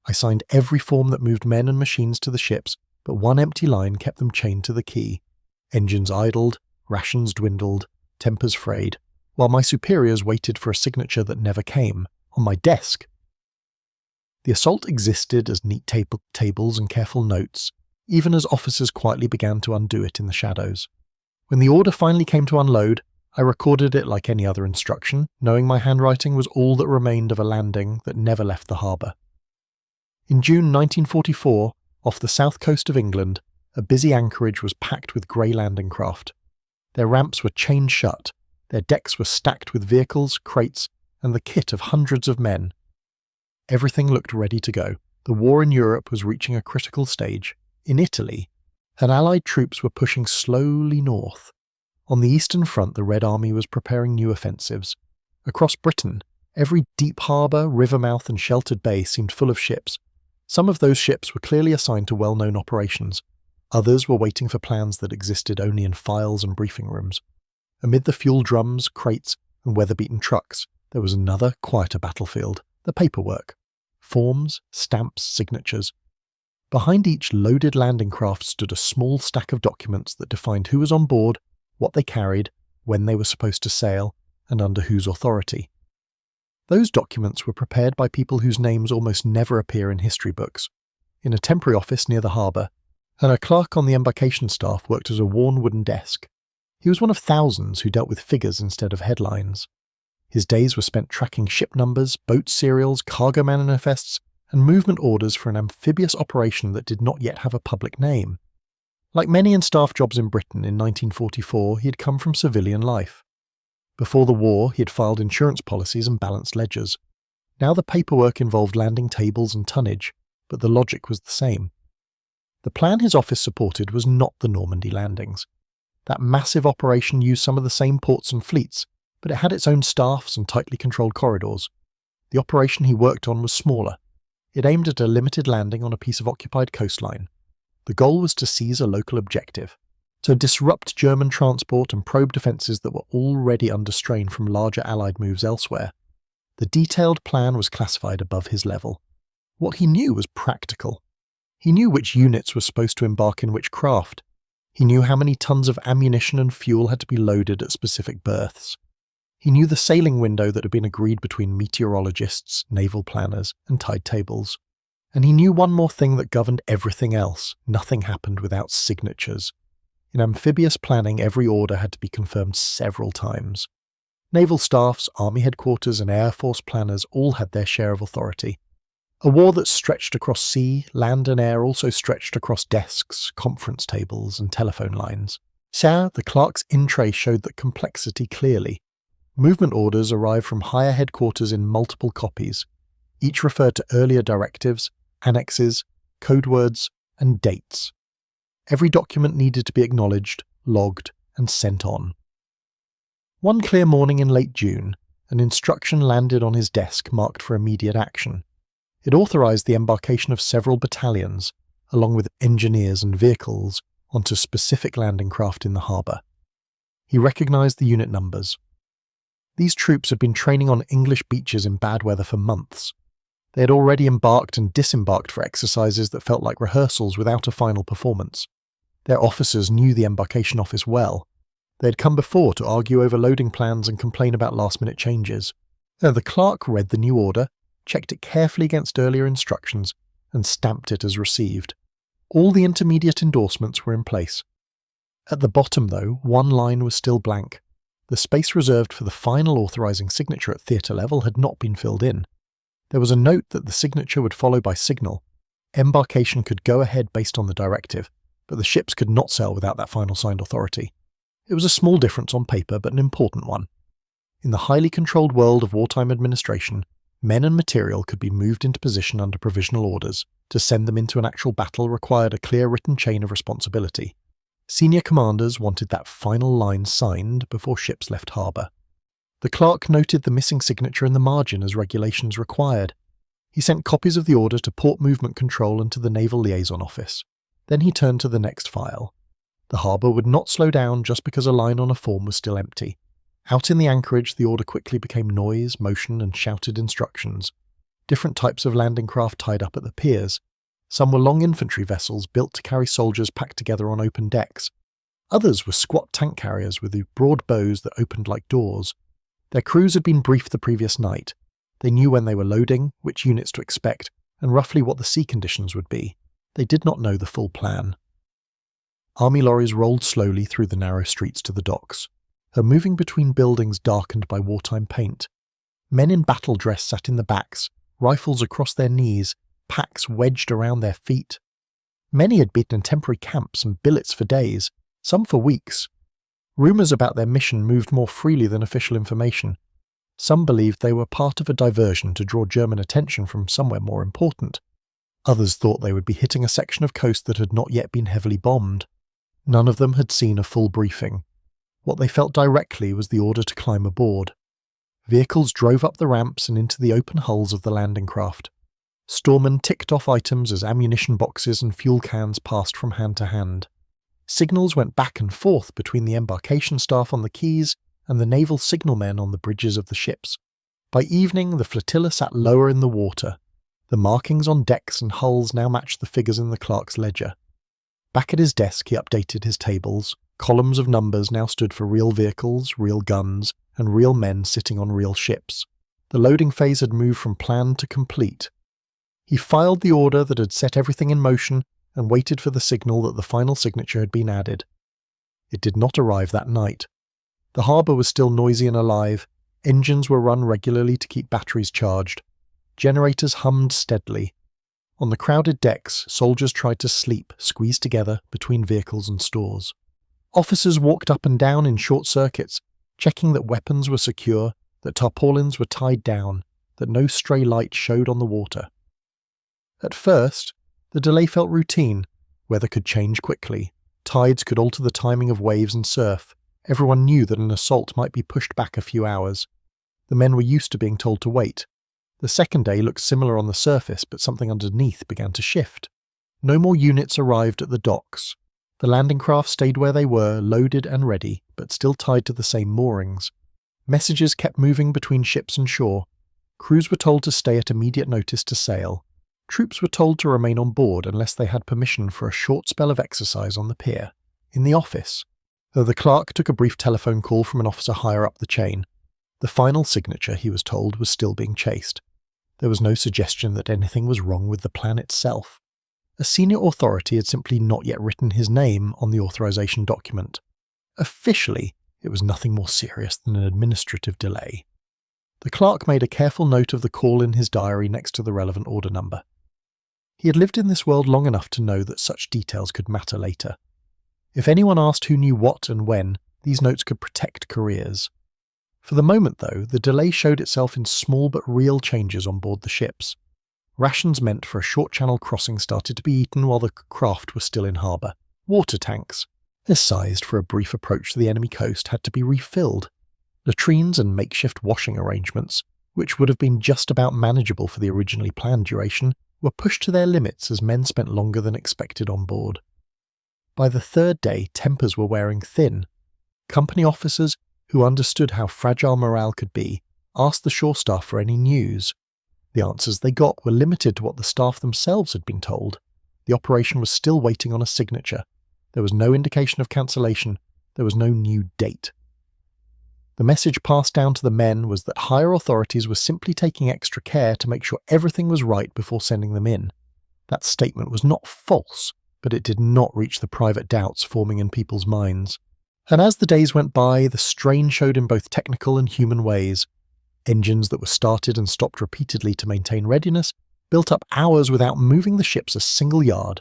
I signed every form that moved men and machines to the ships, but one empty line kept them chained to the quay. Engines idled, rations dwindled, tempers frayed, while my superiors waited for a signature that never came, on my desk. The assault existed as neat tables and careful notes, even as officers quietly began to undo it in the shadows. When the order finally came to unload, I recorded it like any other instruction, knowing my handwriting was all that remained of a landing that never left the harbour. In June 1944, off the south coast of England, a busy anchorage was packed with grey landing craft. Their ramps were chained shut, their decks were stacked with vehicles, crates, and the kit of hundreds of men. Everything looked ready to go. The war in Europe was reaching a critical stage. In Italy, Allied troops were pushing slowly north. On the Eastern Front, the Red Army was preparing new offensives. Across Britain, every deep harbour, river mouth and sheltered bay seemed full of ships. Some of those ships were clearly assigned to well-known operations. Others were waiting for plans that existed only in files and briefing rooms. Amid the fuel drums, crates, and weather-beaten trucks, there was another, quieter battlefield, the paperwork. Forms, stamps, signatures. Behind each loaded landing craft stood a small stack of documents that defined who was on board, what they carried, when they were supposed to sail, and under whose authority. Those documents were prepared by people whose names almost never appear in history books. In a temporary office near the harbour, and a clerk on the embarkation staff worked at a worn wooden desk. He was one of thousands who dealt with figures instead of headlines. His days were spent tracking ship numbers, boat serials, cargo manifests, and movement orders for an amphibious operation that did not yet have a public name. Like many in staff jobs in Britain in 1944, he had come from civilian life. Before the war, he had filed insurance policies and balanced ledgers. Now the paperwork involved landing tables and tonnage, but the logic was the same. The plan his office supported was not the Normandy landings. That massive operation used some of the same ports and fleets, but it had its own staffs and tightly controlled corridors. The operation he worked on was smaller. It aimed at a limited landing on a piece of occupied coastline. The goal was to seize a local objective, to disrupt German transport and probe defences that were already under strain from larger Allied moves elsewhere. The detailed plan was classified above his level. What he knew was practical. He knew which units were supposed to embark in which craft. He knew how many tons of ammunition and fuel had to be loaded at specific berths. He knew the sailing window that had been agreed between meteorologists, naval planners, and tide tables. And he knew one more thing that governed everything else. Nothing happened without signatures. In amphibious planning, every order had to be confirmed several times. Naval staffs, army headquarters, and air force planners all had their share of authority. A war that stretched across sea, land and air also stretched across desks, conference tables, and telephone lines. The clerk's in-tray showed that complexity clearly. Movement orders arrived from higher headquarters in multiple copies. Each referred to earlier directives, annexes, code words, and dates. Every document needed to be acknowledged, logged, and sent on. One clear morning in late June, an instruction landed on his desk marked for immediate action. It authorised the embarkation of several battalions, along with engineers and vehicles, onto specific landing craft in the harbour. He recognised the unit numbers. These troops had been training on English beaches in bad weather for months. They had already embarked and disembarked for exercises that felt like rehearsals without a final performance. Their officers knew the embarkation office well. They had come before to argue over loading plans and complain about last-minute changes. The clerk read the new order, checked it carefully against earlier instructions, and stamped it as received. All the intermediate endorsements were in place. At the bottom, though, one line was still blank. The space reserved for the final authorising signature at theatre level had not been filled in. There was a note that the signature would follow by signal. Embarkation could go ahead based on the directive, but the ships could not sail without that final signed authority. It was a small difference on paper, but an important one. In the highly controlled world of wartime administration, men and material could be moved into position under provisional orders. To send them into an actual battle required a clear written chain of responsibility. Senior commanders wanted that final line signed before ships left harbour. The clerk noted the missing signature in the margin as regulations required. He sent copies of the order to Port Movement Control and to the Naval Liaison Office. Then he turned to the next file. The harbour would not slow down just because a line on a form was still empty. Out in the anchorage, the order quickly became noise, motion, and shouted instructions. different types of landing craft tied up at the piers. Some were long infantry vessels built to carry soldiers packed together on open decks. Others were squat tank carriers with broad bows that opened like doors. Their crews had been briefed the previous night. They knew when they were loading, which units to expect, and roughly what the sea conditions would be. They did not know the full plan. Army lorries rolled slowly through the narrow streets to the docks, moving between buildings darkened by wartime paint. Men in battle dress sat in the backs, rifles across their knees, packs wedged around their feet. Many had been in temporary camps and billets for days, some for weeks. Rumours about their mission moved more freely than official information. Some believed they were part of a diversion to draw German attention from somewhere more important. Others thought they would be hitting a section of coast that had not yet been heavily bombed. None of them had seen a full briefing. What they felt directly was the order to climb aboard. Vehicles drove up the ramps and into the open hulls of the landing craft. Storemen ticked off items as ammunition boxes and fuel cans passed from hand to hand. Signals went back and forth between the embarkation staff on the quays and the naval signalmen on the bridges of the ships. By evening, the flotilla sat lower in the water. The markings on decks and hulls now matched the figures in the clerk's ledger. Back at his desk, he updated his tables. Columns of numbers now stood for real vehicles, real guns, and real men sitting on real ships. The loading phase had moved from plan to complete. He filed the order that had set everything in motion and waited for the signal that the final signature had been added. It did not arrive that night. The harbour was still noisy and alive. Engines were run regularly to keep batteries charged. Generators hummed steadily. On the crowded decks, soldiers tried to sleep, squeezed together between vehicles and stores. Officers walked up and down in short circuits, checking that weapons were secure, that tarpaulins were tied down, that no stray light showed on the water. At first, the delay felt routine. Weather could change quickly. Tides could alter the timing of waves and surf. Everyone knew that an assault might be pushed back a few hours. The men were used to being told to wait. The second day looked similar on the surface, but something underneath began to shift. No more units arrived at the docks. The landing craft stayed where they were, loaded and ready, but still tied to the same moorings. Messages kept moving between ships and shore. Crews were told to stay at immediate notice to sail. Troops were told to remain on board unless they had permission for a short spell of exercise on the pier. In the office, though the clerk took a brief telephone call from an officer higher up the chain, the final signature, he was told, was still being chased. There was no suggestion that anything was wrong with the plan itself. A senior authority had simply not yet written his name on the authorisation document. Officially, it was nothing more serious than an administrative delay. The clerk made a careful note of the call in his diary next to the relevant order number. He had lived in this world long enough to know that such details could matter later. If anyone asked who knew what and when, these notes could protect careers. For the moment, though, the delay showed itself in small but real changes on board the ships. Rations meant for a short channel crossing started to be eaten while the craft was still in harbour. Water tanks, sized for a brief approach to the enemy coast, had to be refilled. Latrines and makeshift washing arrangements, which would have been just about manageable for the originally planned duration, were pushed to their limits as men spent longer than expected on board. By the third day, tempers were wearing thin. Company officers, who understood how fragile morale could be, asked the shore staff for any news. The answers they got were limited to what the staff themselves had been told. The operation was still waiting on a signature. There was no indication of cancellation. There was no new date. The message passed down to the men was that higher authorities were simply taking extra care to make sure everything was right before sending them in. That statement was not false, but it did not reach the private doubts forming in people's minds. And as the days went by, the strain showed in both technical and human ways. Engines that were started and stopped repeatedly to maintain readiness built up hours without moving the ships a single yard.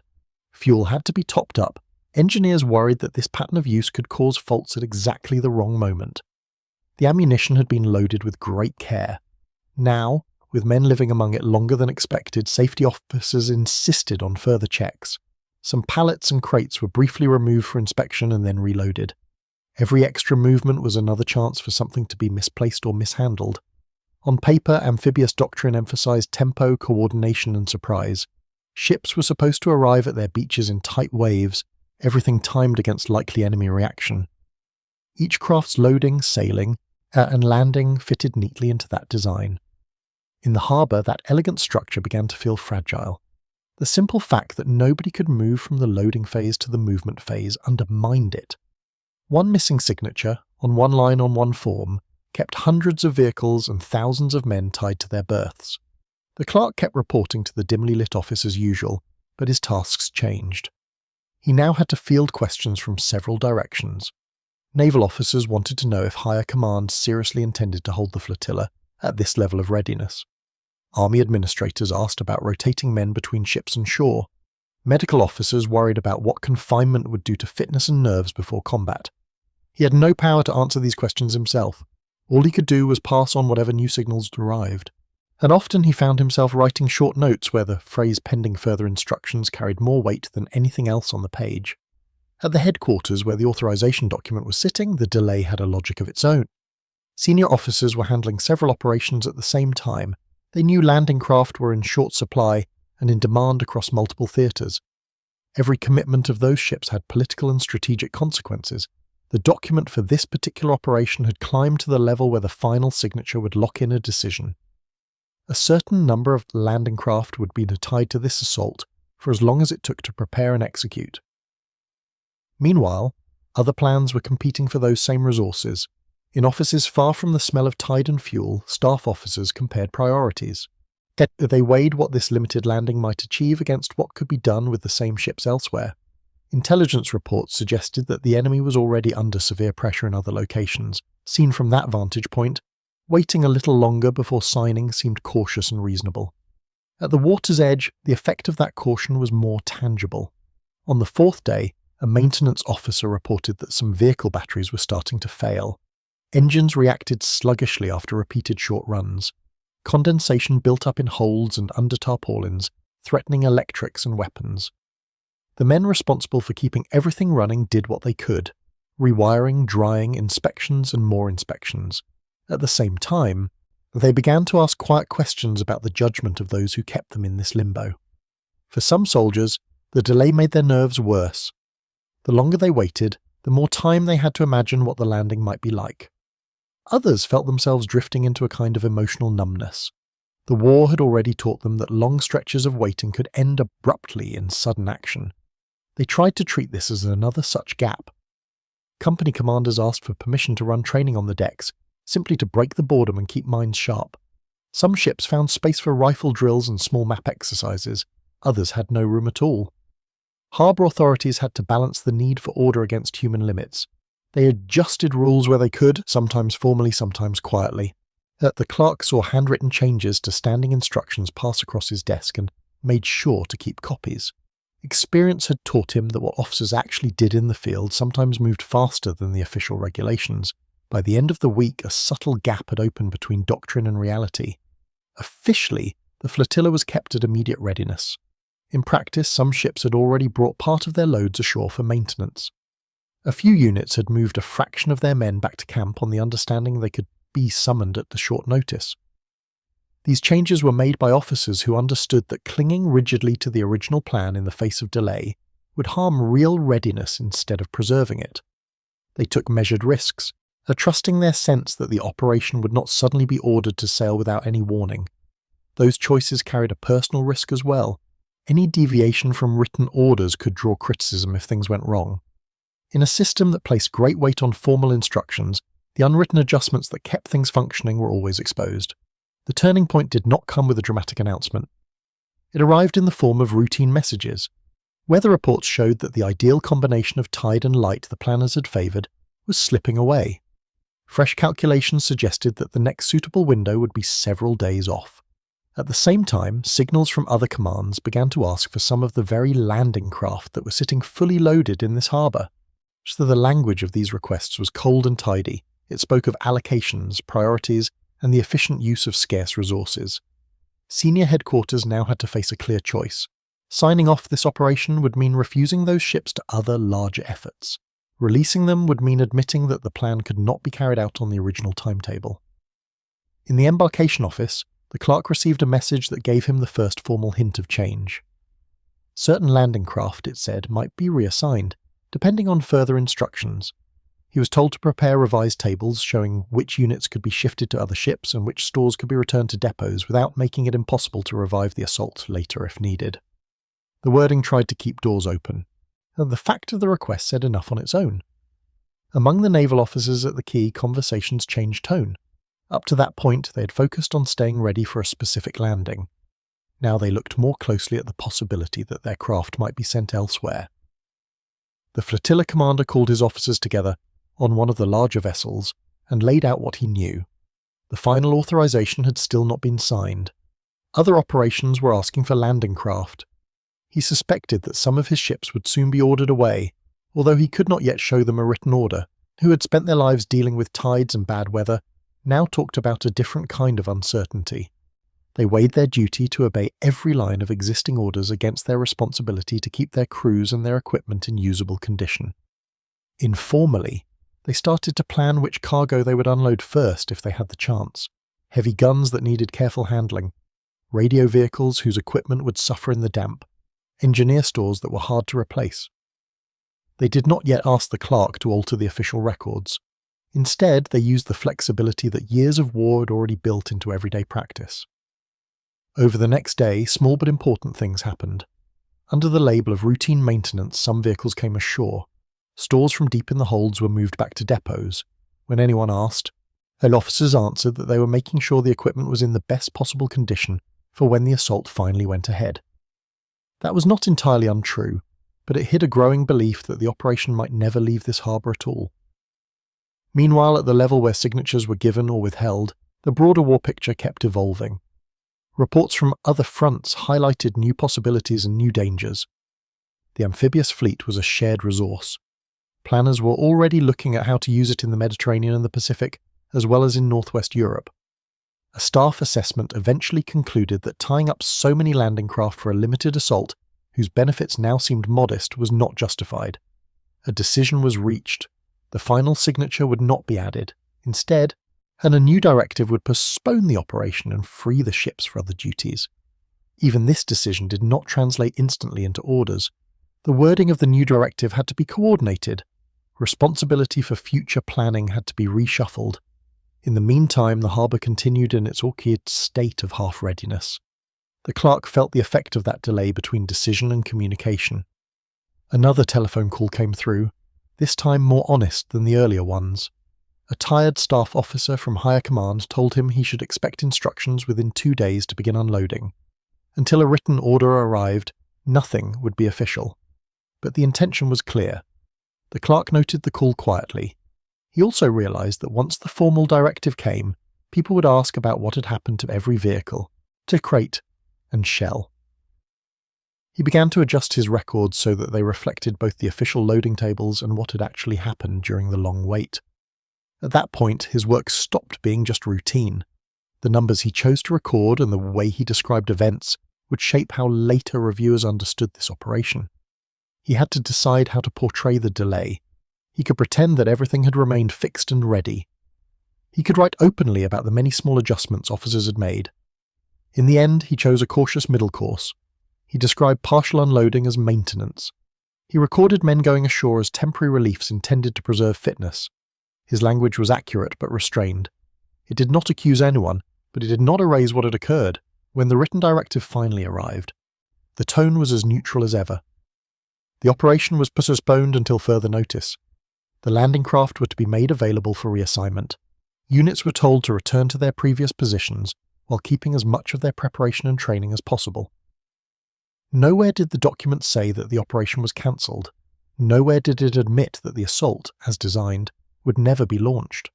Fuel had to be topped up. Engineers worried that this pattern of use could cause faults at exactly the wrong moment. The ammunition had been loaded with great care. Now, with men living among it longer than expected, safety officers insisted on further checks. Some pallets and crates were briefly removed for inspection and then reloaded. Every extra movement was another chance for something to be misplaced or mishandled. On paper, amphibious doctrine emphasized tempo, coordination, and surprise. Ships were supposed to arrive at their beaches in tight waves, everything timed against likely enemy reaction. Each craft's loading, sailing, and landing fitted neatly into that design. In the harbour, that elegant structure began to feel fragile. The simple fact that nobody could move from the loading phase to the movement phase undermined it. One missing signature, on one line on one form, kept hundreds of vehicles and thousands of men tied to their berths. The clerk kept reporting to the dimly lit office as usual, but his tasks changed. He now had to field questions from several directions. Naval officers wanted to know if higher command seriously intended to hold the flotilla at this level of readiness. Army administrators asked about rotating men between ships and shore. Medical officers worried about what confinement would do to fitness and nerves before combat. He had no power to answer these questions himself. All he could do was pass on whatever new signals arrived. And often he found himself writing short notes where the phrase pending further instructions carried more weight than anything else on the page. At the headquarters where the authorisation document was sitting, the delay had a logic of its own. Senior officers were handling several operations at the same time. They knew landing craft were in short supply and in demand across multiple theatres. Every commitment of those ships had political and strategic consequences. The document for this particular operation had climbed to the level where the final signature would lock in a decision. A certain number of landing craft would be tied to this assault for as long as it took to prepare and execute. Meanwhile, other plans were competing for those same resources. In offices far from the smell of tide and fuel, staff officers compared priorities. They weighed what this limited landing might achieve against what could be done with the same ships elsewhere. Intelligence reports suggested that the enemy was already under severe pressure in other locations. Seen from that vantage point, waiting a little longer before signing seemed cautious and reasonable. At the water's edge, the effect of that caution was more tangible. On the fourth day, a maintenance officer reported that some vehicle batteries were starting to fail. Engines reacted sluggishly after repeated short runs. Condensation built up in holds and under tarpaulins, threatening electrics and weapons. The men responsible for keeping everything running did what they could, rewiring, drying, inspections and more inspections. At the same time, they began to ask quiet questions about the judgment of those who kept them in this limbo. For some soldiers, the delay made their nerves worse. The longer they waited, the more time they had to imagine what the landing might be like. Others felt themselves drifting into a kind of emotional numbness. The war had already taught them that long stretches of waiting could end abruptly in sudden action. They tried to treat this as another such gap. Company commanders asked for permission to run training on the decks, simply to break the boredom and keep minds sharp. Some ships found space for rifle drills and small map exercises, others had no room at all. Harbour authorities had to balance the need for order against human limits. They adjusted rules where they could, sometimes formally, sometimes quietly. The clerk saw handwritten changes to standing instructions pass across his desk and made sure to keep copies. Experience had taught him that what officers actually did in the field sometimes moved faster than the official regulations. By the end of the week, a subtle gap had opened between doctrine and reality. Officially, the flotilla was kept at immediate readiness. In practice, some ships had already brought part of their loads ashore for maintenance. A few units had moved a fraction of their men back to camp on the understanding they could be summoned at the short notice. These changes were made by officers who understood that clinging rigidly to the original plan in the face of delay would harm real readiness instead of preserving it. They took measured risks, trusting their sense that the operation would not suddenly be ordered to sail without any warning. Those choices carried a personal risk as well. Any deviation from written orders could draw criticism if things went wrong. In a system that placed great weight on formal instructions, the unwritten adjustments that kept things functioning were always exposed. The turning point did not come with a dramatic announcement. It arrived in the form of routine messages. Weather reports showed that the ideal combination of tide and light the planners had favoured was slipping away. Fresh calculations suggested that the next suitable window would be several days off. At the same time, signals from other commands began to ask for some of the very landing craft that were sitting fully loaded in this harbour. So the language of these requests was cold and tidy. It spoke of allocations, priorities, and the efficient use of scarce resources. Senior headquarters now had to face a clear choice. Signing off this operation would mean refusing those ships to other, larger efforts. Releasing them would mean admitting that the plan could not be carried out on the original timetable. In the embarkation office, the clerk received a message that gave him the first formal hint of change. Certain landing craft, it said, might be reassigned, depending on further instructions. He He was told to prepare revised tables showing which units could be shifted to other ships and which stores could be returned to depots without making it impossible to revive the assault later if needed. The wording tried to keep doors open, and the fact of the request said enough on its own. Among the naval officers at the quay, conversations changed tone. Up to that point, they had focused on staying ready for a specific landing. Now they looked more closely at the possibility that their craft might be sent elsewhere. The flotilla commander called his officers together on one of the larger vessels and laid out what he knew. The final authorisation had still not been signed. Other operations were asking for landing craft. He suspected that some of his ships would soon be ordered away, although he could not yet show them a written order. Who had spent their lives dealing with tides and bad weather now talked about a different kind of uncertainty. They weighed their duty to obey every line of existing orders against their responsibility to keep their crews and their equipment in usable condition. Informally, they started to plan which cargo they would unload first if they had the chance. Heavy guns that needed careful handling, radio vehicles whose equipment would suffer in the damp, engineer stores that were hard to replace. They did not yet ask the clerk to alter the official records. Instead, they used the flexibility that years of war had already built into everyday practice. Over the next day, small but important things happened. Under the label of routine maintenance, some vehicles came ashore. Stores from deep in the holds were moved back to depots. When anyone asked, her officers answered that they were making sure the equipment was in the best possible condition for when the assault finally went ahead. That was not entirely untrue, but it hid a growing belief that the operation might never leave this harbour at all. Meanwhile, at the level where signatures were given or withheld, the broader war picture kept evolving. Reports from other fronts highlighted new possibilities and new dangers. The amphibious fleet was a shared resource. Planners were already looking at how to use it in the Mediterranean and the Pacific, as well as in northwest Europe. A staff assessment eventually concluded that tying up so many landing craft for a limited assault, whose benefits now seemed modest, was not justified. A decision was reached. The final signature would not be added. Instead, a new directive would postpone the operation and free the ships for other duties. Even this decision did not translate instantly into orders. The wording of the new directive had to be coordinated. Responsibility for future planning had to be reshuffled. In the meantime, the harbour continued in its awkward state of half-readiness. The clerk felt the effect of that delay between decision and communication. Another telephone call came through, this time more honest than the earlier ones. A tired staff officer from higher command told him he should expect instructions within 2 days to begin unloading. Until a written order arrived, nothing would be official. But the intention was clear. The clerk noted the call quietly. He also realised that once the formal directive came, people would ask about what had happened to every vehicle, to crate and shell. He began to adjust his records so that they reflected both the official loading tables and what had actually happened during the long wait. At that point, his work stopped being just routine. The numbers he chose to record and the way he described events would shape how later reviewers understood this operation. He had to decide how to portray the delay. He could pretend that everything had remained fixed and ready. He could write openly about the many small adjustments officers had made. In the end, he chose a cautious middle course. He described partial unloading as maintenance. He recorded men going ashore as temporary reliefs intended to preserve fitness. His language was accurate but restrained. It did not accuse anyone, but it did not erase what had occurred. When the written directive finally arrived, the tone was as neutral as ever. The operation was postponed until further notice. The landing craft were to be made available for reassignment. Units were told to return to their previous positions while keeping as much of their preparation and training as possible. Nowhere did the document say that the operation was cancelled. Nowhere did it admit that the assault, as designed, would never be launched.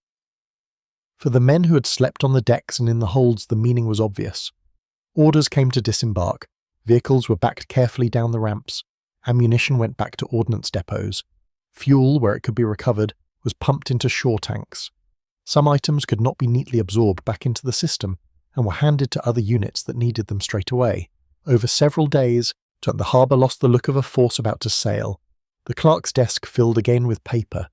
For the men who had slept on the decks and in the holds, the meaning was obvious. Orders came to disembark. Vehicles were backed carefully down the ramps. Ammunition went back to ordnance depots. Fuel, where it could be recovered, was pumped into shore tanks. Some items could not be neatly absorbed back into the system and were handed to other units that needed them straight away. Over several days, the harbour lost the look of a force about to sail. The clerk's desk filled again with paper.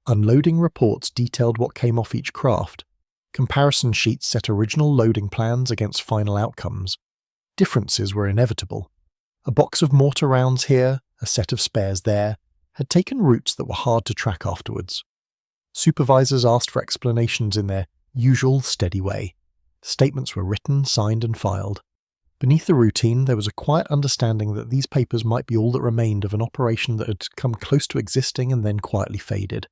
Unloading reports detailed what came off each craft. Comparison sheets set original loading plans against final outcomes. Differences were inevitable. A box of mortar rounds here, a set of spares there, had taken routes that were hard to track afterwards. Supervisors asked for explanations in their usual steady way. Statements were written, signed, and filed. Beneath the routine, there was a quiet understanding that these papers might be all that remained of an operation that had come close to existing and then quietly faded.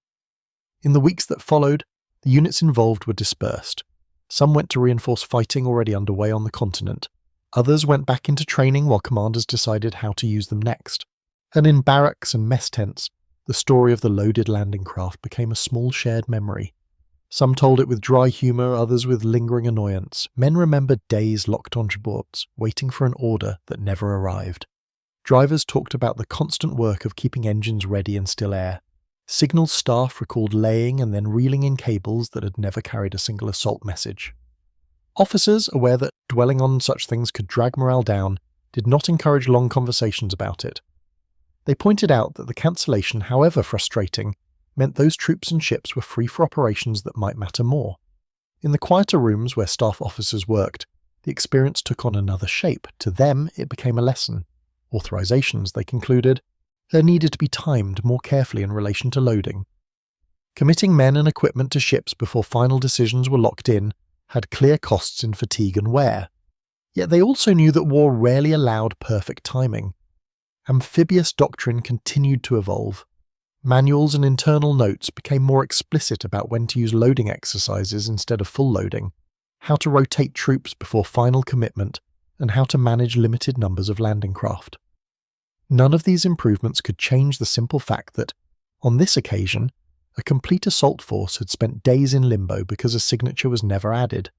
In the weeks that followed, the units involved were dispersed. Some went to reinforce fighting already underway on the continent. Others went back into training while commanders decided how to use them next. And in barracks and mess tents, the story of the loaded landing craft became a small shared memory. Some told it with dry humour, others with lingering annoyance. Men remembered days locked onto boards, waiting for an order that never arrived. Drivers talked about the constant work of keeping engines ready in still air. Signal staff recalled laying and then reeling in cables that had never carried a single assault message. Officers, aware that dwelling on such things could drag morale down, did not encourage long conversations about it. They pointed out that the cancellation, however frustrating, meant those troops and ships were free for operations that might matter more. In the quieter rooms where staff officers worked, the experience took on another shape. To them, it became a lesson. Authorisations, they concluded, needed to be timed more carefully in relation to loading. Committing men and equipment to ships before final decisions were locked in had clear costs in fatigue and wear. Yet they also knew that war rarely allowed perfect timing. Amphibious doctrine continued to evolve. Manuals and internal notes became more explicit about when to use loading exercises instead of full loading, how to rotate troops before final commitment, and how to manage limited numbers of landing craft. None of these improvements could change the simple fact that, on this occasion, a complete assault force had spent days in limbo because a signature was never added.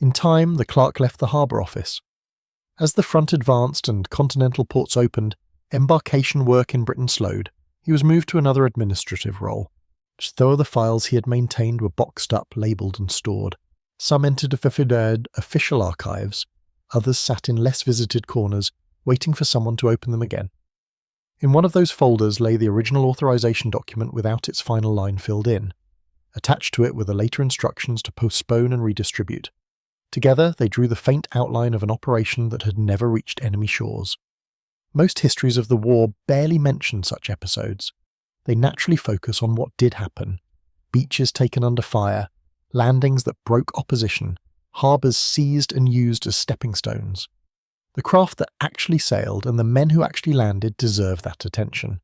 In time, the clerk left the harbour office. As the front advanced and continental ports opened, embarkation work in Britain slowed. He was moved to another administrative role. Just though the files he had maintained were boxed up, labelled and stored. Some entered official archives, others sat in less visited corners, waiting for someone to open them again. In one of those folders lay the original authorisation document without its final line filled in. Attached to it were the later instructions to postpone and redistribute. Together, they drew the faint outline of an operation that had never reached enemy shores. Most histories of the war barely mention such episodes. They naturally focus on what did happen. Beaches taken under fire, landings that broke opposition, harbours seized and used as stepping stones. The craft that actually sailed and the men who actually landed deserve that attention.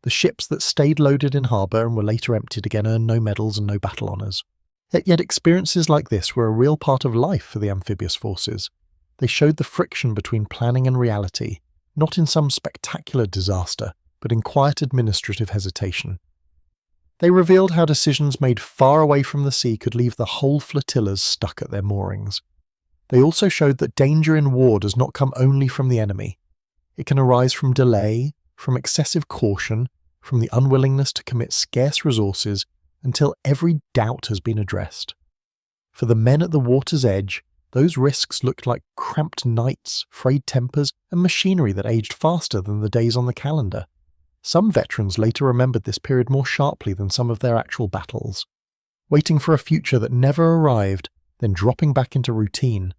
The ships that stayed loaded in harbour and were later emptied again earned no medals and no battle honours. Yet experiences like this were a real part of life for the amphibious forces. They showed the friction between planning and reality, not in some spectacular disaster, but in quiet administrative hesitation. They revealed how decisions made far away from the sea could leave the whole flotillas stuck at their moorings. They also showed that danger in war does not come only from the enemy. It can arise from delay, from excessive caution, from the unwillingness to commit scarce resources until every doubt has been addressed. For the men at the water's edge, those risks looked like cramped nights, frayed tempers, and machinery that aged faster than the days on the calendar. Some veterans later remembered this period more sharply than some of their actual battles. Waiting for a future that never arrived, then dropping back into routine,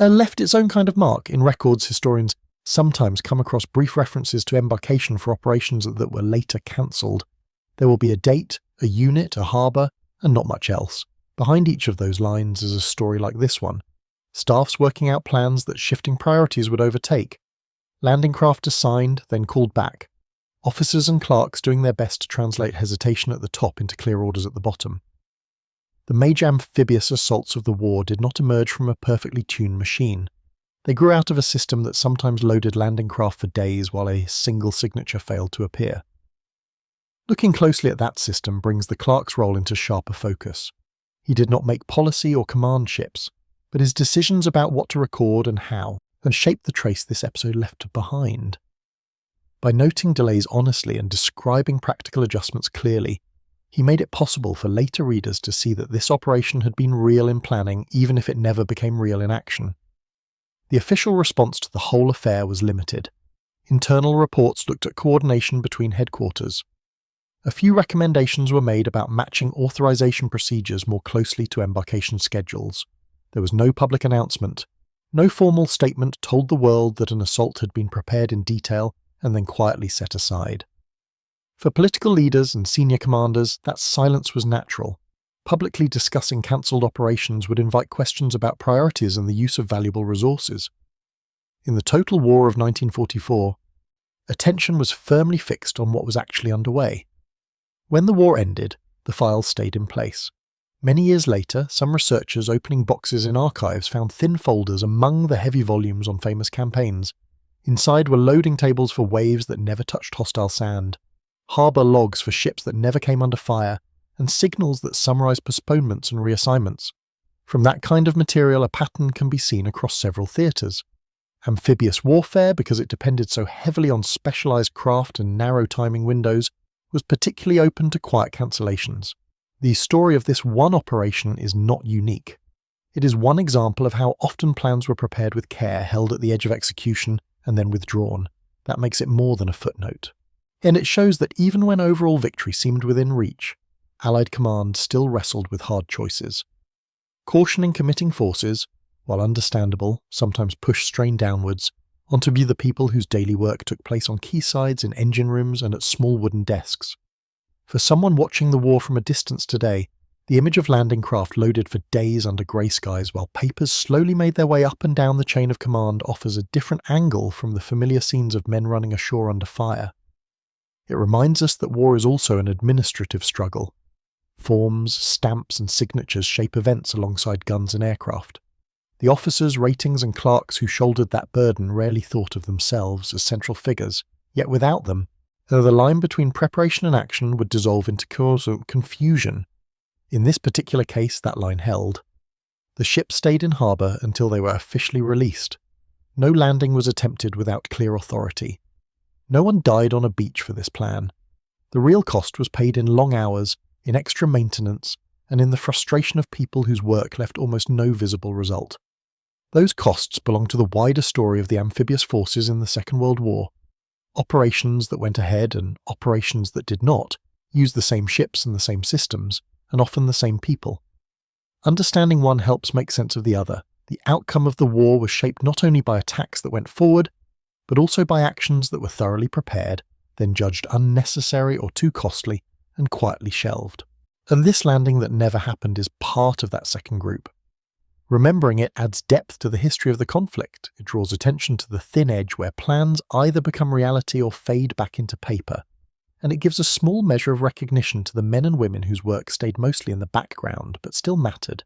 left its own kind of mark in records. Historians sometimes come across brief references to embarkation for operations that were later cancelled. There will be a date, a unit, a harbour, and not much else. Behind each of those lines is a story like this one. Staffs working out plans that shifting priorities would overtake. Landing craft assigned, then called back. Officers and clerks doing their best to translate hesitation at the top into clear orders at the bottom. The major amphibious assaults of the war did not emerge from a perfectly tuned machine. They grew out of a system that sometimes loaded landing craft for days while a single signature failed to appear. Looking closely at that system brings the clerk's role into sharper focus. He did not make policy or command ships, but his decisions about what to record and how, and shaped the trace this episode left behind. By noting delays honestly and describing practical adjustments clearly, he made it possible for later readers to see that this operation had been real in planning even if it never became real in action. The official response to the whole affair was limited. Internal reports looked at coordination between headquarters. A few recommendations were made about matching authorisation procedures more closely to embarkation schedules. There was no public announcement. No formal statement told the world that an assault had been prepared in detail and then quietly set aside. For political leaders and senior commanders, that silence was natural. Publicly discussing cancelled operations would invite questions about priorities and the use of valuable resources. In the total war of 1944, attention was firmly fixed on what was actually underway. When the war ended, the files stayed in place. Many years later, some researchers opening boxes in archives found thin folders among the heavy volumes on famous campaigns. Inside were loading tables for waves that never touched hostile sand, harbour logs for ships that never came under fire, and signals that summarised postponements and reassignments. From that kind of material, a pattern can be seen across several theatres. Amphibious warfare, because it depended so heavily on specialised craft and narrow timing windows, was particularly open to quiet cancellations. The story of this one operation is not unique. It is one example of how often plans were prepared with care, held at the edge of execution, and then withdrawn. That makes it more than a footnote. And it shows that even when overall victory seemed within reach, Allied command still wrestled with hard choices. Cautioning committing forces, while understandable, sometimes pushed strain downwards, on to be the people whose daily work took place on quaysides, in engine rooms, and at small wooden desks. For someone watching the war from a distance today, the image of landing craft loaded for days under grey skies while papers slowly made their way up and down the chain of command offers a different angle from the familiar scenes of men running ashore under fire. It reminds us that war is also an administrative struggle. Forms, stamps and signatures shape events alongside guns and aircraft. The officers, ratings and clerks who shouldered that burden rarely thought of themselves as central figures, yet without them, the line between preparation and action would dissolve into confusion. In this particular case, that line held. The ships stayed in harbour until they were officially released. No landing was attempted without clear authority. No one died on a beach for this plan. The real cost was paid in long hours, in extra maintenance, and in the frustration of people whose work left almost no visible result. Those costs belong to the wider story of the amphibious forces in the Second World War. Operations that went ahead and operations that did not used the same ships and the same systems, and often the same people. Understanding one helps make sense of the other. The outcome of the war was shaped not only by attacks that went forward, but also by actions that were thoroughly prepared, then judged unnecessary or too costly, and quietly shelved. And this landing that never happened is part of that second group. Remembering it adds depth to the history of the conflict. It draws attention to the thin edge where plans either become reality or fade back into paper. And it gives a small measure of recognition to the men and women whose work stayed mostly in the background but still mattered.